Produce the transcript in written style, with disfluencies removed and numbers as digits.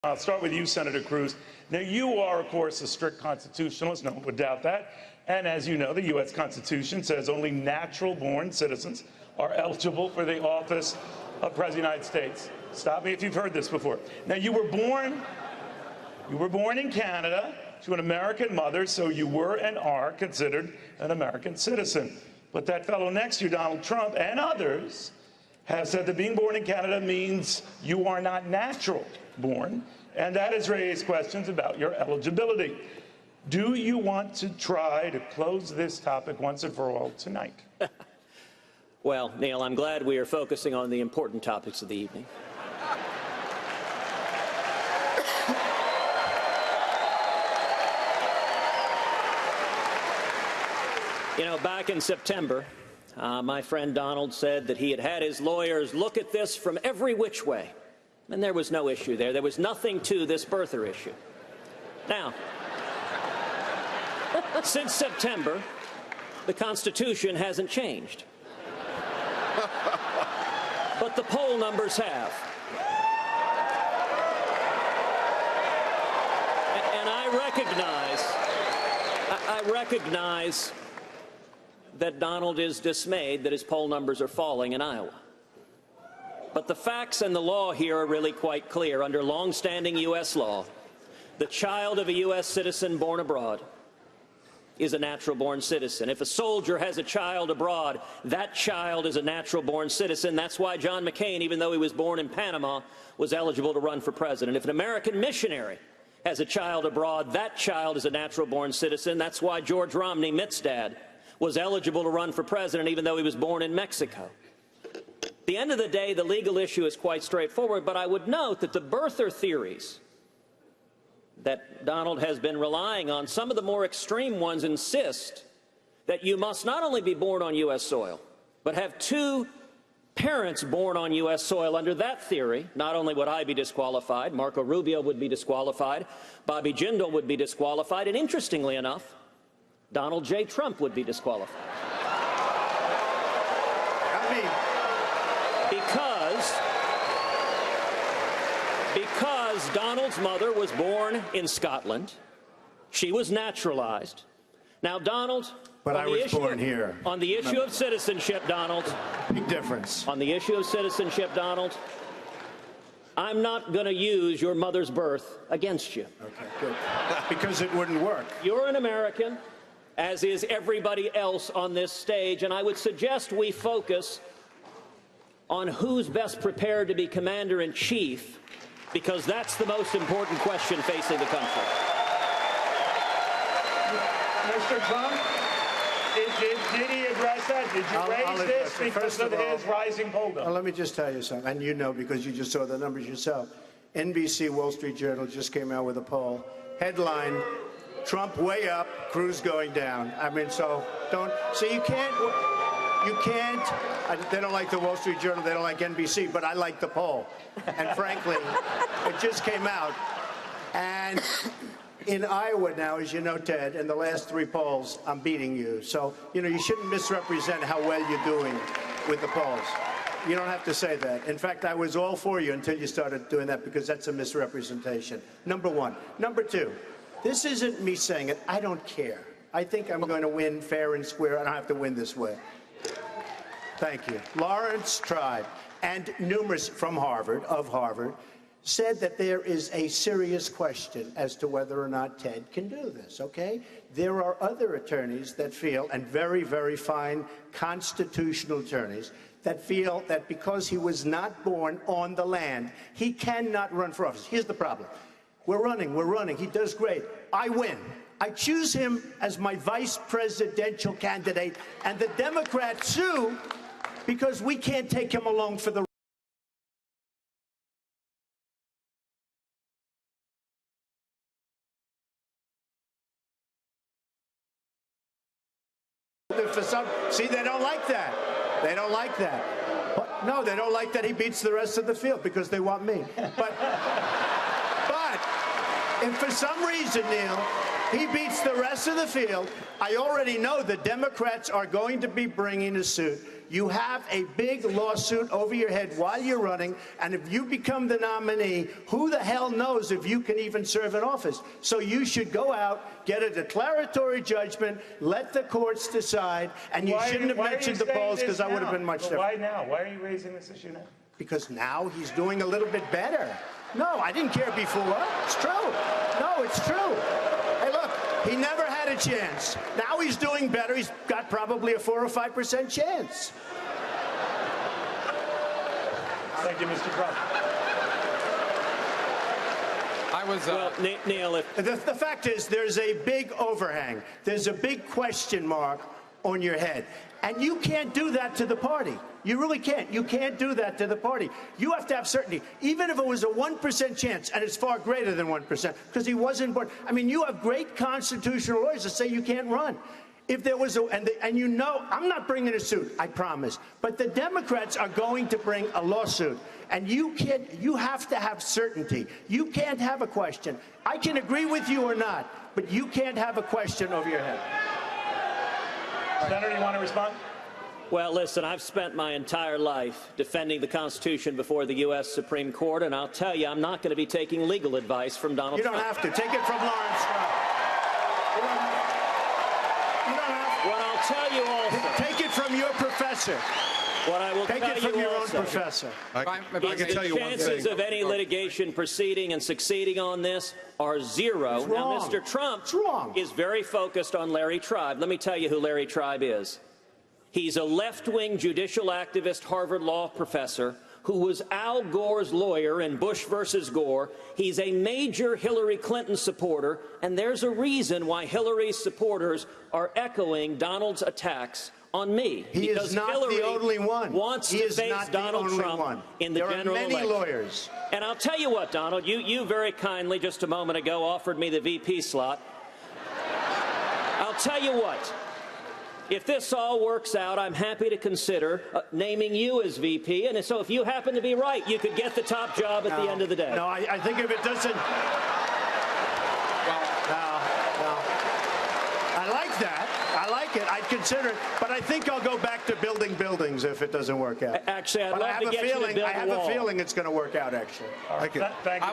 I'll start with you, Senator Cruz. Now, you are, of course, a strict constitutionalist. No one would doubt that. And as you know, the U.S. Constitution says only natural-born citizens are eligible for the office of President of the United States. Stop me if you've heard this before. Now, you were born in Canada to an American mother, so you were and are considered an American citizen. But that fellow next to you, Donald Trump, and others, have said that being born in Canada means you are not natural born, and that has raised questions about your eligibility. Do you want to try to close this topic once and for all tonight? Well, Neil, I'm glad we are focusing on the important topics of the evening. You know, back in September, my friend Donald said that he had had his lawyers look at this from every which way, and there was no issue there. There was nothing to this birther issue. Now, since September, the Constitution hasn't changed. But the poll numbers have. And I recognize that Donald is dismayed that his poll numbers are falling in Iowa. But the facts and the law here are really quite clear. Under long-standing U.S. law, the child of a U.S. citizen born abroad is a natural-born citizen. If a soldier has a child abroad, that child is a natural-born citizen. That's why John McCain, even though he was born in Panama, was eligible to run for president. If an American missionary has a child abroad, that child is a natural-born citizen. That's why George Romney, Mitt's dad, was eligible to run for president even though he was born in Mexico. At the end of the day, the legal issue is quite straightforward, but I would note that the birther theories that Donald has been relying on, some of the more extreme ones insist that you must not only be born on U.S. soil, but have two parents born on U.S. soil. Under that theory, not only would I be disqualified, Marco Rubio would be disqualified, Bobby Jindal would be disqualified, and interestingly enough, Donald J. Trump would be disqualified. Because Donald's mother was born in Scotland. She was naturalized. Now, Donald, but I was born here. On the issue of citizenship, Donald. Big difference. On the issue of citizenship, Donald, I'm not going to use your mother's birth against you. Okay, good. Because it wouldn't work. You're an American, as is everybody else on this stage, and I would suggest we focus on who's best prepared to be commander-in-chief, because that's the most important question facing the country. Mr. Trump, did he address that? Did you raise this because of his rising poll number? Well, let me just tell you something, and you know because you just saw the numbers yourself. NBC Wall Street Journal just came out with a poll. Headline, Trump way up, Cruz going down. I mean, so don't, so you can't, they don't like the Wall Street Journal, they don't like NBC, but I like the poll. And frankly, it just came out. And in Iowa now, as you know, Ted, in the last 3 polls, I'm beating you. So, you know, you shouldn't misrepresent how well you're doing with the polls. You don't have to say that. In fact, I was all for you until you started doing that, because that's a misrepresentation. Number one. Number two, this isn't me saying it. I don't care. I think I'm going to win fair and square. I don't have to win this way. Thank you. Lawrence Tribe and numerous from Harvard, said that there is a serious question as to whether or not Ted can do this, okay? There are other attorneys that feel, and very, very fine constitutional attorneys, that feel that because he was not born on the land, he cannot run for office. Here's the problem. We're running. He does great. I win. I choose him as my vice presidential candidate, and the Democrats sue because we can't take him along for the see, they don't like that. They don't like that. But, no, they don't like that he beats the rest of the field because they want me. But if for some reason, Neil, he beats the rest of the field, I already know the Democrats are going to be bringing a suit You have a big lawsuit over your head while you're running, and if you become the nominee, who the hell knows if you can even serve in office? So you should go out, get a declaratory judgment, let the courts decide, and you shouldn't have mentioned the polls because I would have been much different. Why now? Why are you raising this issue now? Because now he's doing a little bit better. No, I didn't care before. It's true. No, it's true. Hey, look, he never had a chance. Now he's doing better. He's got probably a 4 or 5% chance. Thank you, Mr. Trump. Well, Neil, The fact is, there's a big overhang. There's a big question mark on your head. And you can't do that to the party. You really can't. You can't do that to the party. You have to have certainty. Even if it was a 1% chance, and it's far greater than 1%, because he wasn't born. I mean, you have great constitutional lawyers that say you can't run. If there was and you know, I'm not bringing a suit, I promise. But the Democrats are going to bring a lawsuit. And you have to have certainty. You can't have a question. I can agree with you or not, but you can't have a question over your head. Senator, you want to respond? Well, listen, I've spent my entire life defending the Constitution before the U.S. Supreme Court, and I'll tell you, I'm not going to be taking legal advice from Donald Trump. You don't have to. Take it from Lawrence Trump. You don't have to. What I'll tell you also... Take it from your professor. What I will Take tell it from you your own also, professor. If I can tell you one thing. chances of any litigation proceeding and succeeding on this are zero. It's now, wrong. Mr. Trump It's wrong. is very focused on Larry Tribe. Let me tell you who Larry Tribe is. He's a left-wing judicial activist Harvard Law professor who was Al Gore's lawyer in Bush versus Gore. He's a major Hillary Clinton supporter, and there's a reason why Hillary's supporters are echoing Donald's attacks on me. He is not Hillary the only one. Wants he to is face not Donald the only Trump one. in the general election. There are many lawyers. And I'll tell you what, Donald, you very kindly just a moment ago offered me the VP slot. I'll tell you what. If this all works out, I'm happy to consider naming you as VP. And so if you happen to be right, you could get the top job at the end of the day. No, I think if it doesn't... No. I like that. I like it. I'd consider it. But I think I'll go back to building buildings if it doesn't work out. Actually, I'd but love to get you to build a wall. I have a feeling it's going to work out, actually. All right. Thank you.